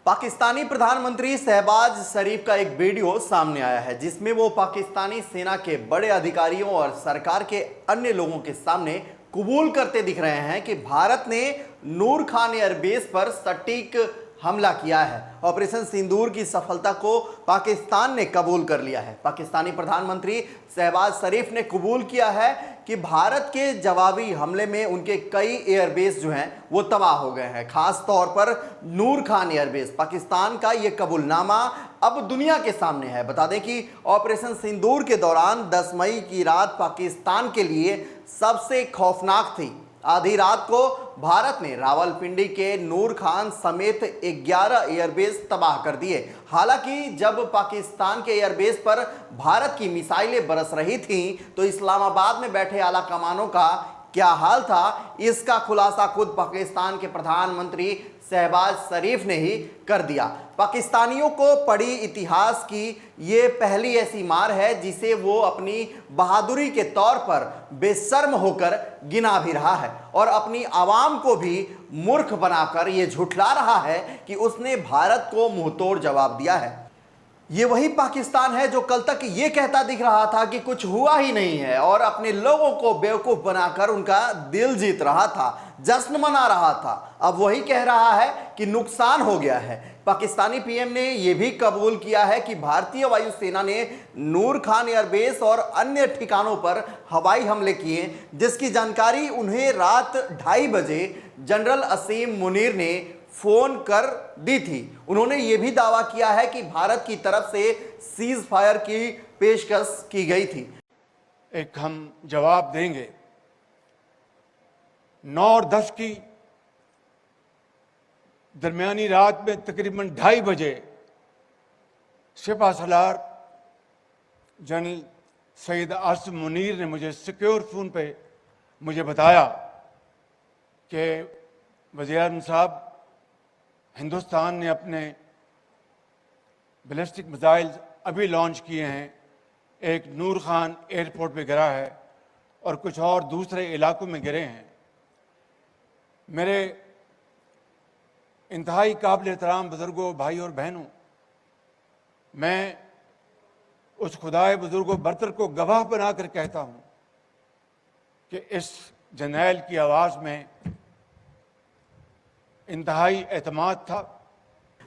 पाकिस्तानी प्रधानमंत्री शहबाज शरीफ का एक वीडियो सामने आया है जिसमें वो पाकिस्तानी सेना के बड़े अधिकारियों और सरकार के अन्य लोगों के सामने कबूल करते दिख रहे हैं कि भारत ने नूर खान एयरबेस पर सटीक हमला किया है। ऑपरेशन सिंदूर की सफलता को पाकिस्तान ने कबूल कर लिया है। पाकिस्तानी प्रधानमंत्री शहबाज शरीफ ने कबूल किया है कि भारत के जवाबी हमले में उनके कई एयरबेस जो हैं वो तबाह हो गए हैं, खास तौर पर नूर खान एयरबेस। पाकिस्तान का ये कबूलनामा अब दुनिया के सामने है। बता दें कि ऑपरेशन सिंदूर के दौरान 10 मई की रात पाकिस्तान के लिए सबसे खौफनाक थी। आधी रात को भारत ने रावलपिंडी के नूर खान समेत 11 एयरबेस तबाह कर दिए। हालांकि जब पाकिस्तान के एयरबेस पर भारत की मिसाइलें बरस रही थीं तो इस्लामाबाद में बैठे आला कमानों का क्या हाल था, इसका खुलासा खुद पाकिस्तान के प्रधानमंत्री शहबाज शरीफ ने ही कर दिया। पाकिस्तानियों को पड़ी इतिहास की ये पहली ऐसी मार है जिसे वो अपनी बहादुरी के तौर पर बेशर्म होकर गिना भी रहा है और अपनी आवाम को भी मूर्ख बनाकर ये झुठला रहा है कि उसने भारत को मुंहतोड़ जवाब दिया है। ये वही पाकिस्तान है जो कल तक ये कहता दिख रहा था कि कुछ हुआ ही नहीं है और अपने लोगों को बेवकूफ बनाकर उनका दिल जीत रहा था, जश्न मना रहा था। अब वही कह रहा है कि नुकसान हो गया है। पाकिस्तानी पीएम ने यह भी कबूल किया है कि भारतीय वायुसेना ने नूर खान एयरबेस और अन्य ठिकानों पर हवाई हमले किए, जिसकी जानकारी उन्हें रात 2:30 बजे जनरल असीम मुनीर ने फोन कर दी थी। उन्होंने यह भी दावा किया है कि भारत की तरफ से सीज फायर की पेशकश की गई थी। एक हम जवाब देंगे। 9 और 10 की दरमियानी रात में तकरीबन 2:30 बजे सिपा सलार जनरल सैयद आसिम मुनीर ने मुझे सिक्योर फोन पे मुझे बताया कि वज़ीर-ए-आज़म साहब, हिंदुस्तान ने अपने बैलिस्टिक मिसाइल अभी लॉन्च किए हैं, एक नूर खान एयरपोर्ट पे गिरा है और कुछ और दूसरे इलाकों में गिरे हैं। मेरे इंतहाई काबिल एहतराम बुजुर्गों, भाई और बहनों, मैं उस खुदाए बुजुर्गों बरतर को गवाह बनाकर कहता हूँ कि इस जर्नैल की आवाज़ में इंतहाई एतमाद था।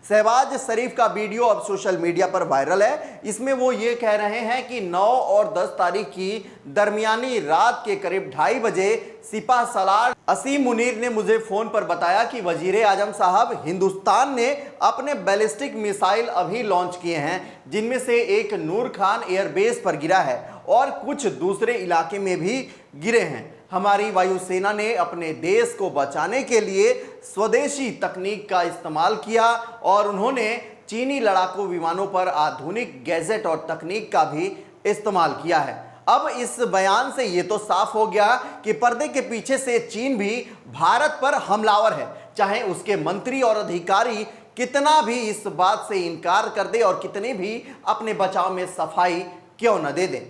शहबाज शरीफ का वीडियो अब सोशल मीडिया पर वायरल है। इसमें वो ये कह रहे हैं कि 9 और 10 तारीख की दरमियानी रात के करीब 2:30 बजे सिपा सलार असीम मुनीर ने मुझे फोन पर बताया कि वजीर-ए-आज़म साहब, हिंदुस्तान ने अपने बैलिस्टिक मिसाइल अभी लॉन्च किए हैं, जिनमें से एक नूर खान एयरबेस पर गिरा है और कुछ दूसरे इलाके में भी गिरे हैं। हमारी वायुसेना ने अपने देश को बचाने के लिए स्वदेशी तकनीक का इस्तेमाल किया और उन्होंने चीनी लड़ाकू विमानों पर आधुनिक गैजेट और तकनीक का भी इस्तेमाल किया है। अब इस बयान से ये तो साफ हो गया कि पर्दे के पीछे से चीन भी भारत पर हमलावर है, चाहे उसके मंत्री और अधिकारी कितना भी इस बात से इनकार कर दे और कितने भी अपने बचाव में सफाई क्यों न दे दें।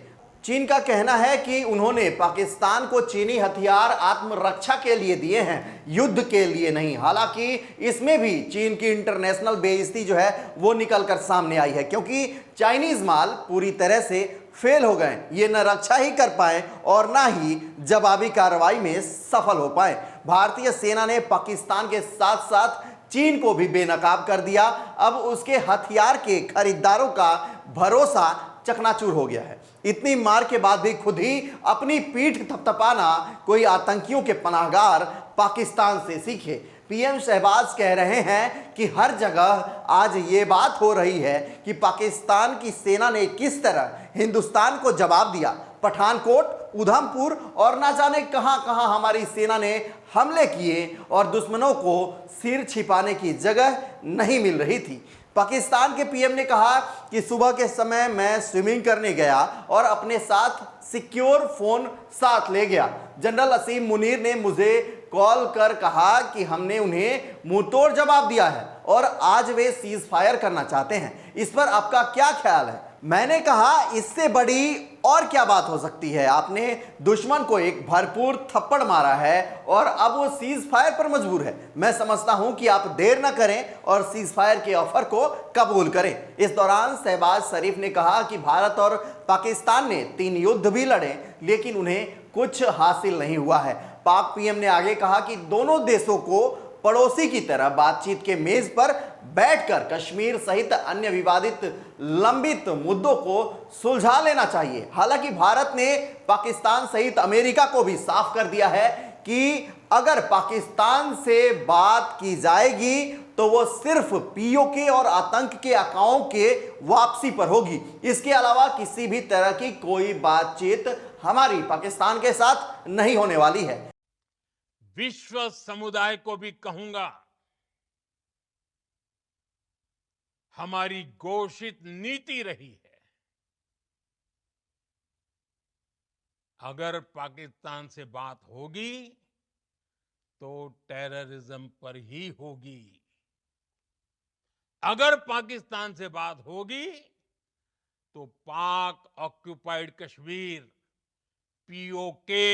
चीन का कहना है कि उन्होंने पाकिस्तान को चीनी हथियार आत्मरक्षा के लिए दिए हैं, युद्ध के लिए नहीं। हालांकि इसमें भी चीन की इंटरनेशनल बेइज्जती जो है वो निकल कर सामने आई है, क्योंकि चाइनीज माल पूरी तरह से फेल हो गए। ये न रक्षा ही कर पाए और ना ही जवाबी कार्रवाई में सफल हो पाए। भारतीय सेना ने पाकिस्तान के साथ साथ चीन को भी बेनकाब कर दिया। अब उसके हथियार के खरीदारों का भरोसा चकनाचूर हो गया है। इतनी मार के बाद भी खुद ही अपनी पीठ थपथपाना कोई आतंकियों के पनाहगार पाकिस्तान से सीखे। पीएम शहबाज कह रहे हैं कि हर जगह आज ये बात हो रही है कि पाकिस्तान की सेना ने किस तरह हिंदुस्तान को जवाब दिया। पठानकोट, उधमपुर और ना जाने कहां कहां हमारी सेना ने हमले किए और दुश्मनों को सिर छिपाने की जगह नहीं मिल रही थी। पाकिस्तान के पीएम ने कहा कि सुबह के समय मैं स्विमिंग करने गया और अपने साथ सिक्योर फोन साथ ले गया। जनरल असीम मुनीर ने मुझे कॉल कर कहा कि हमने उन्हें मुंहतोड़ जवाब दिया है और आज वे सीज फायर करना चाहते हैं। इस पर आपका क्या ख्याल है? मैंने कहा इससे बड़ी और क्या बात हो सकती है। आपने दुश्मन को एक भरपूर थप्पड़ मारा है और अब वो सीज फायर पर मजबूर है। मैं समझता हूं कि आप देर ना करें और सीज फायर के ऑफर को कबूल करें। इस दौरान शहबाज शरीफ ने कहा कि भारत और पाकिस्तान ने 3 युद्ध भी लड़े लेकिन उन्हें कुछ हासिल नहीं हुआ है। पाक पीएम ने आगे कहा कि दोनों देशों को पड़ोसी की तरह बातचीत के मेज पर बैठकर कश्मीर सहित अन्य विवादित लंबित मुद्दों को सुलझा लेना चाहिए। हालांकि भारत ने पाकिस्तान सहित अमेरिका को भी साफ कर दिया है कि अगर पाकिस्तान से बात की जाएगी तो वो सिर्फ पीओके और आतंक के आकाओं के वापसी पर होगी। इसके अलावा किसी भी तरह की कोई बातचीत हमारी पाकिस्तान के साथ नहीं होने वाली है। विश्व समुदाय को भी कहूंगा, हमारी घोषित नीति रही है, अगर पाकिस्तान से बात होगी तो टेररिज्म पर ही होगी। अगर पाकिस्तान से बात होगी तो पाक ऑक्युपाइड कश्मीर पीओके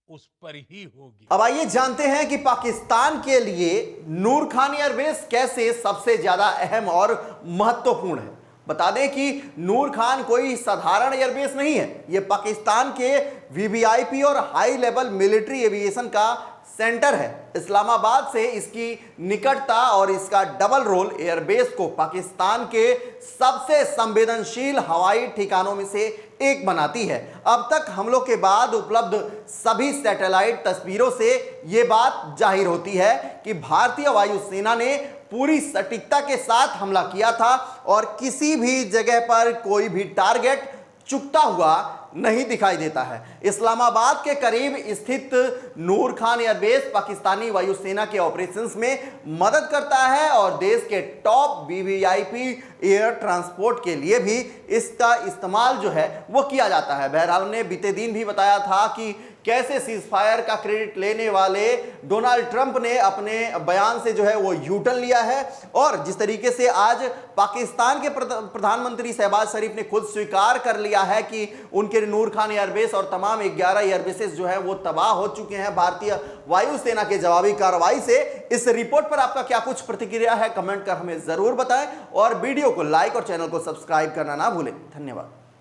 उस पर ही होगी। अब आइए जानते हैं कि पाकिस्तान के लिए नूर खान एयरबेस कैसे सबसे ज्यादा अहम और महत्वपूर्ण है। बता दें कि नूर खान कोई साधारण एयरबेस नहीं है। यह पाकिस्तान के वीवीआईपी और हाई लेवल मिलिट्री एविएशन का सेंटर है। इस्लामाबाद से इसकी निकटता और इसका डबल रोल एयरबेस को पाकिस्तान के सबसे संवेदनशील हवाई ठिकानों में से एक बनाती है। अब तक हमलों के बाद उपलब्ध सभी सैटेलाइट तस्वीरों से यह बात जाहिर होती है कि भारतीय वायुसेना ने पूरी सटीकता के साथ हमला किया था और किसी भी जगह पर कोई भी टारगेट चुकता हुआ नहीं दिखाई देता है। इस्लामाबाद के करीब स्थित नूर खान एयरबेस पाकिस्तानी वायुसेना के ऑपरेशंस में मदद करता है और देश के टॉप वीवीआईपी एयर ट्रांसपोर्ट के लिए भी इसका इस्तेमाल जो है वो किया जाता है। बहरहाल ने बीते दिन भी बताया था कि कैसे सीज फायर का क्रेडिट लेने वाले डोनाल्ड ट्रंप ने अपने बयान से जो है वो यूटर्न लिया है और जिस तरीके से आज पाकिस्तान के प्रधानमंत्री शहबाज शरीफ ने खुद स्वीकार कर लिया है कि उनके नूर खान एयरबेस और तमाम 11 एयरबेसेस जो है वो तबाह हो चुके हैं भारतीय वायुसेना के जवाबी कार्रवाई से। इस रिपोर्ट पर आपका क्या कुछ प्रतिक्रिया है, कमेंट कर हमें जरूर बताएं और वीडियो को लाइक और चैनल को सब्सक्राइब करना ना भूलें। धन्यवाद।